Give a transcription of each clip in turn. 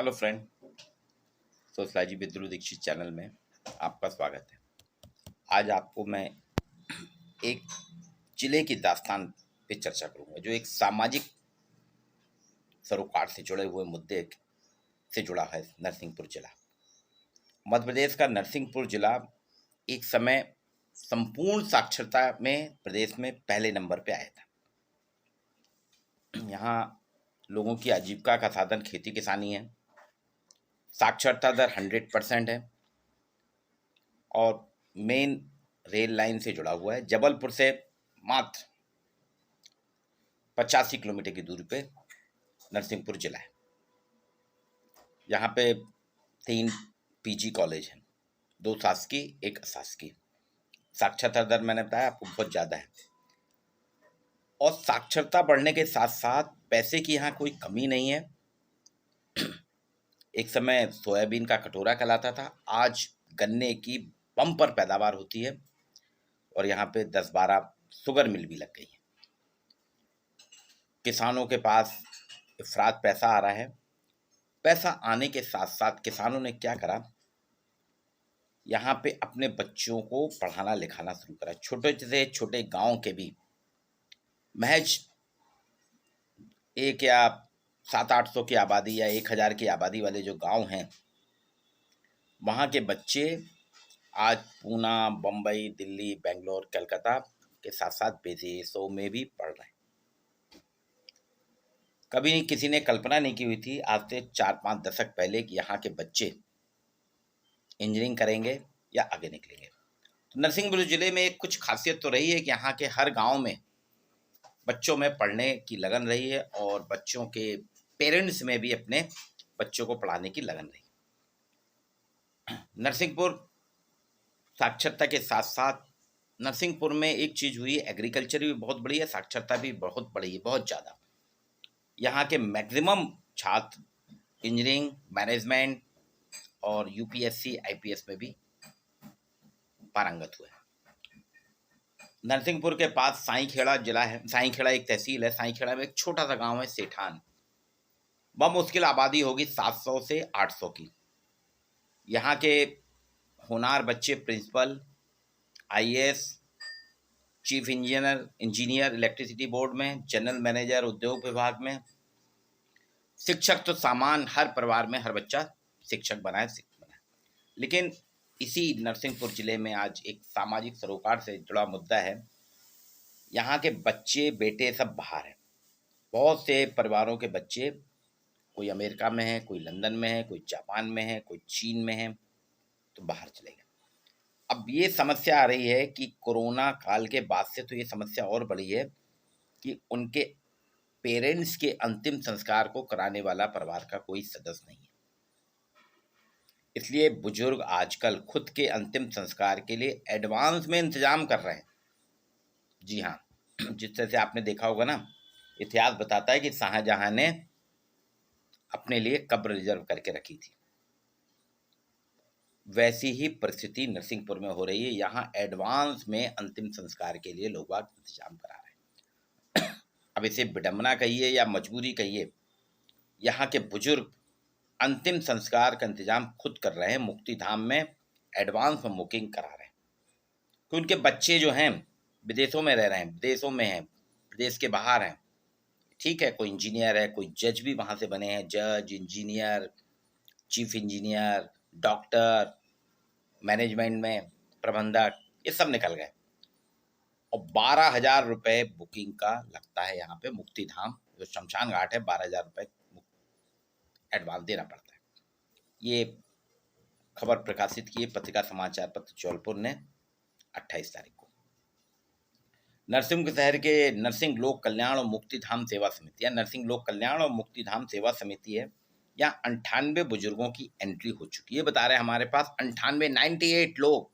Hello friend. Sociology with Dhruv Dixit channel में आपका स्वागत है। आज आपको मैं एक जिले की दास्तान पे चर्चा करूंगा जो एक सामाजिक सरोकार से जुड़े हुए मुद्दे से जुड़ा है। नरसिंहपुर जिला, मध्य प्रदेश का नरसिंहपुर जिला एक समय संपूर्ण साक्षरता में प्रदेश में पहले नंबर पे आया था। यहाँ लोगों की आजीविका का साधन खेती किसानी है। साक्षरता दर 100% है और मेन रेल लाइन से जुड़ा हुआ है। जबलपुर से मात्र 85 किलोमीटर की दूरी पे नरसिंहपुर जिला है। यहाँ पे 3 पीजी कॉलेज हैं, 2 शासकीय, 1 अशासकीय। साक्षरता दर मैंने बताया आपको बहुत ज़्यादा है और साक्षरता बढ़ने के साथ साथ पैसे की यहाँ कोई कमी नहीं है। एक समय सोयाबीन का कटोरा कहलाता था, आज गन्ने की बम्पर पैदावार होती है और यहाँ पे 10-12 शुगर मिल भी लग गई है। किसानों के पास इफरात पैसा आ रहा है। पैसा आने के साथ साथ किसानों ने क्या करा, यहाँ पे अपने बच्चों को पढ़ाना लिखाना शुरू करा। छोटे से छोटे गांव के भी महज 1 या 700-800 की आबादी या 1000 की आबादी वाले जो गांव हैं, वहाँ के बच्चे आज पूना, बम्बई, दिल्ली, बेंगलोर, कलकत्ता के साथ साथ विदेशों में भी पढ़ रहे हैं। कभी किसी ने कल्पना नहीं की हुई थी आज से 4-5 दशक पहले कि यहाँ के बच्चे इंजीनियरिंग करेंगे या आगे निकलेंगे। तो नरसिंहपुर जिले में कुछ खासियत तो रही है कि यहाँ के हर गांव में बच्चों में पढ़ने की लगन रही है और बच्चों के पेरेंट्स में भी अपने बच्चों को पढ़ाने की लगन रही है। नरसिंहपुर साक्षरता के साथ साथ नरसिंहपुर में एक चीज़ हुई, एग्रीकल्चर भी बहुत बड़ी है, साक्षरता भी बहुत बड़ी है, बहुत ज़्यादा। यहाँ के मैक्सिमम छात्र इंजीनियरिंग, मैनेजमेंट और यूपीएससी, आईपीएस में भी पारंगत हुए। नरसिंहपुर के पास साईखेड़ा जिला है। साईखेड़ा एक तहसील है। साईखेड़ा में एक छोटा सा गांव है सेठान। बमुश्किल आबादी होगी 700 से 800 की। यहाँ के होनार बच्चे principal, IAS, chief engineer electricity board में, जनरल मैनेजर उद्योग विभाग में। शिक्षक तो सामान, हर परिवार में हर बच्चा शिक्षक बनाए। लेकिन इसी नरसिंहपुर जिले में आज एक सामाजिक सरोकार से जुड़ा मुद्दा है। यहाँ के बच्चे बेटे सब बाहर हैं। बहुत से परिवारों के बच्चे, कोई अमेरिका में है, कोई लंदन में है, कोई जापान में है, कोई चीन में है, तो बाहर चले गए। अब ये समस्या आ रही है कि कोरोना काल के बाद से तो ये समस्या और बढ़ी है कि उनके पेरेंट्स के अंतिम संस्कार को कराने वाला परिवार का कोई सदस्य नहीं है। इसलिए बुजुर्ग आजकल खुद के अंतिम संस्कार के लिए एडवांस में इंतजाम कर रहे हैं। जी हाँ, जिस तरह से आपने देखा होगा ना, इतिहास बताता है कि शाहजहां ने अपने लिए कब्र रिजर्व करके रखी थी। वैसी ही परिस्थिति नरसिंहपुर में हो रही है। यहाँ एडवांस में अंतिम संस्कार के लिए लोग बाग इंतजाम करा रहे हैं। अब इसे विडंबना कहिए या मजबूरी कहिए, यहाँ के बुजुर्ग अंतिम संस्कार का इंतजाम खुद कर रहे हैं। मुक्ति धाम में एडवांस में बुकिंग करा रहे हैं कि उनके बच्चे जो हैं विदेशों में रह रहे हैं, विदेशों में हैं, प्रदेश के बाहर हैं। ठीक है, कोई इंजीनियर है, कोई जज भी वहाँ से बने हैं, जज, engineer, chief engineer, doctor, management में प्रबंधक, ये सब निकल गए। और 12,000 रुपये बुकिंग का लगता है। यहाँ पे मुक्ति धाम जो शमशान घाट है, 12,000 रुपये एडवांस देना पड़ता है। ये खबर प्रकाशित की है पत्रिका समाचार पत्र जौलपुर ने 28 तारीख को। नरसिंह शहर के नरसिंह लोक कल्याण और मुक्ति धाम सेवा समिति है। नरसिंह लोक कल्याण और मुक्ति धाम सेवा समिति है। यहाँ 98 बुजुर्गों की एंट्री हो चुकी है। बता रहे हैं हमारे पास 98 लोग,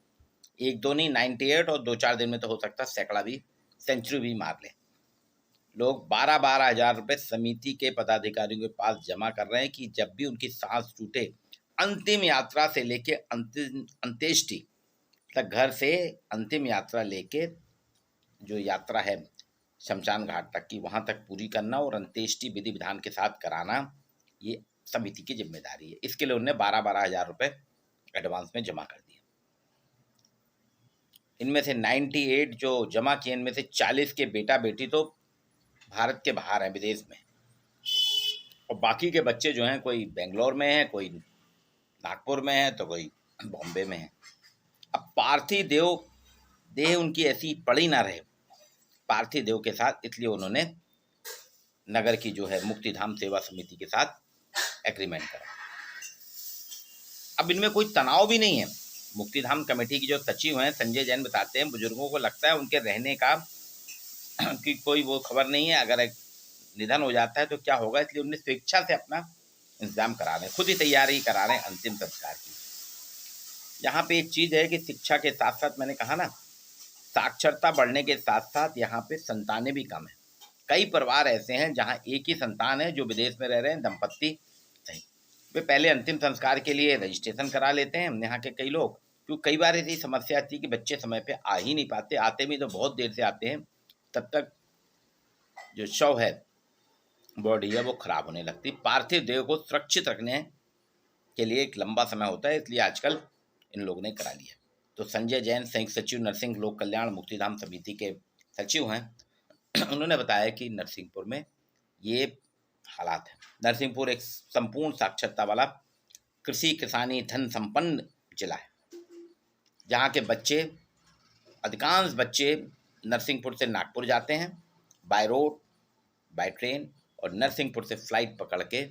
एक दो नहीं, 98, और 2-4 दिन में तो हो सकता है सैकड़ा भी, सेंचुरी भी मार ले। लोग 12-12 हजार रुपये समिति के पदाधिकारियों के पास जमा कर रहे हैं कि जब भी उनकी सांस टूटे, अंतिम यात्रा से लेके अंत्येष्टि तक, घर से अंतिम यात्रा लेके जो यात्रा है शमशान घाट तक की, वहाँ तक पूरी करना और अंत्येष्टि विधि विधान के साथ कराना, ये समिति की जिम्मेदारी है। इसके लिए उन्होंने 12-12 हज़ार रुपये एडवांस में जमा कर दिए। इनमें से 98 जो जमा किए, इनमें से 40 के बेटा बेटी तो भारत के बाहर हैं, विदेश में, और बाकी के बच्चे जो हैं कोई बेंगलोर में है, कोई नागपुर में है, तो कोई बॉम्बे में है। अब पार्थिव देह उनकी ऐसी पड़ी ना रहे पार्थिव देव के साथ, इसलिए उन्होंने नगर की जो है मुक्तिधाम सेवा समिति के साथ एग्रीमेंट करा। अब इनमें कोई तनाव भी नहीं है। मुक्तिधाम कमेटी की जो सचिव हैं संजय जैन बताते हैं, बुजुर्गों को लगता है उनके रहने का कि कोई वो खबर नहीं है, अगर निधन हो जाता है तो क्या होगा, इसलिए उन्हें स्वेच्छा से अपना इंतजाम करा रहे हैं, खुद ही तैयारी करा रहे हैं अंतिम संस्कार की। यहाँ पे एक चीज़ है कि शिक्षा के साथ साथ, मैंने कहा ना, साक्षरता बढ़ने के साथ साथ यहाँ पे संतानें भी कम है। कई परिवार ऐसे हैं जहाँ एक ही संतान है जो विदेश में रह रहे हैं, दंपत्ति नहीं, वे पहले अंतिम संस्कार के लिए रजिस्ट्रेशन करा लेते हैं यहाँ के कई लोग, क्योंकि कई बार ऐसी समस्या आती है कि बच्चे समय पे आ ही नहीं पाते, आते भी तो बहुत देर से आते हैं, तब तक जो शव है, बॉडी है, वो खराब होने लगती। पार्थिव देह को सुरक्षित रखने के लिए एक लंबा समय होता है, इसलिए आजकल इन लोगों ने करा लिया। तो संजय जैन संयुक्त सचिव नरसिंह लोक कल्याण मुक्तिधाम समिति के सचिव हैं, उन्होंने बताया कि नरसिंहपुर में ये हालात है। नरसिंहपुर एक संपूर्ण साक्षरता वाला कृषि किसानी धन संपन्न जिला है, जहाँ के बच्चे, अधिकांश बच्चे नरसिंहपुर से नागपुर जाते हैं बाय रोड, बाय ट्रेन, और नरसिंहपुर से फ्लाइट पकड़ के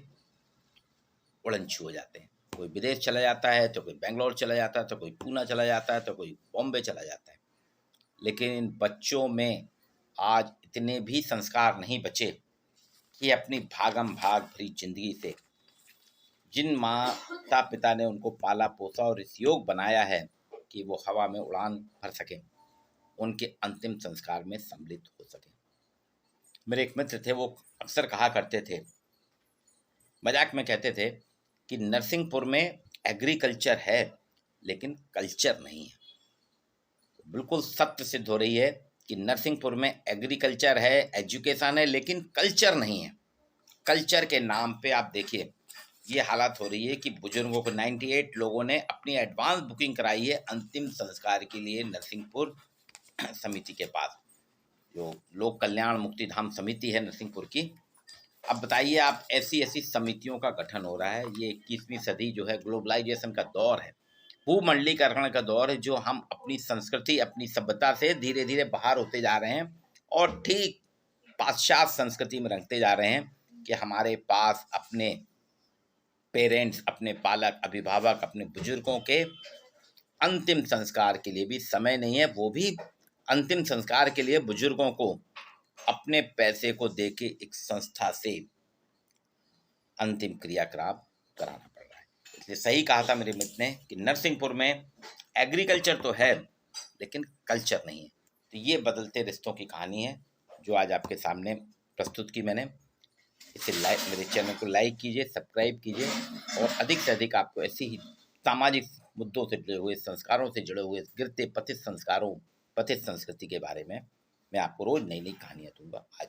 उड़न छू हो जाते हैं। कोई विदेश चला जाता है, तो कोई बेंगलोर चला जाता है, तो कोई पूना चला जाता है, तो कोई बॉम्बे चला जाता है। लेकिन इन बच्चों में आज इतने भी संस्कार नहीं बचे कि अपनी भागम भाग भरी जिंदगी से, जिन माता पिता ने उनको पाला पोसा और इस योग बनाया है कि वो हवा में उड़ान भर सकें, उनके अंतिम संस्कार में सम्मिलित हो सकें। मेरे एक मित्र थे, वो अक्सर कहा करते थे, मजाक में कहते थे कि नरसिंहपुर में एग्रीकल्चर है लेकिन कल्चर नहीं है। बिल्कुल सत्य सिद्ध हो रही है कि नरसिंहपुर में एग्रीकल्चर है, एजुकेशन है, लेकिन कल्चर नहीं है। कल्चर के नाम पे आप देखिए ये हालत हो रही है कि बुजुर्गों को 98 लोगों ने अपनी एडवांस बुकिंग कराई है अंतिम संस्कार के लिए नरसिंहपुर समिति के पास, जो लोक कल्याण मुक्तिधाम समिति है नरसिंहपुर की। अब बताइए आप, ऐसी ऐसी समितियों का गठन हो रहा है। ये 21वीं सदी जो है ग्लोबलाइजेशन का दौर है, भूमंडलीकरण का दौर है, जो हम अपनी संस्कृति, अपनी सभ्यता से धीरे धीरे बाहर होते जा रहे हैं और ठीक पाश्चात्य संस्कृति में रंगते जा रहे हैं कि हमारे पास अपने पेरेंट्स, अपने पालक, अभिभावक, अपने बुजुर्गों के अंतिम संस्कार के लिए भी समय नहीं है। वो भी अंतिम संस्कार के लिए बुजुर्गों को अपने पैसे को देके एक संस्था से अंतिम क्रियाकलाप कराना पड़ रहा है। इसलिए सही कहा था मेरे मित्र ने कि नरसिंहपुर में एग्रीकल्चर तो है लेकिन कल्चर नहीं है। तो ये बदलते रिश्तों की कहानी है जो आज आपके सामने प्रस्तुत की मैंने। इसे मेरे चैनल को लाइक कीजिए, सब्सक्राइब कीजिए, और अधिक से अधिक आपको ऐसी ही सामाजिक मुद्दों से जुड़े हुए, संस्कारों से जुड़े हुए, गिरते पतित संस्कारों, पतित संस्कृति के बारे में मैं आपको रोज नई नई कहानियाँ दूंगा। आज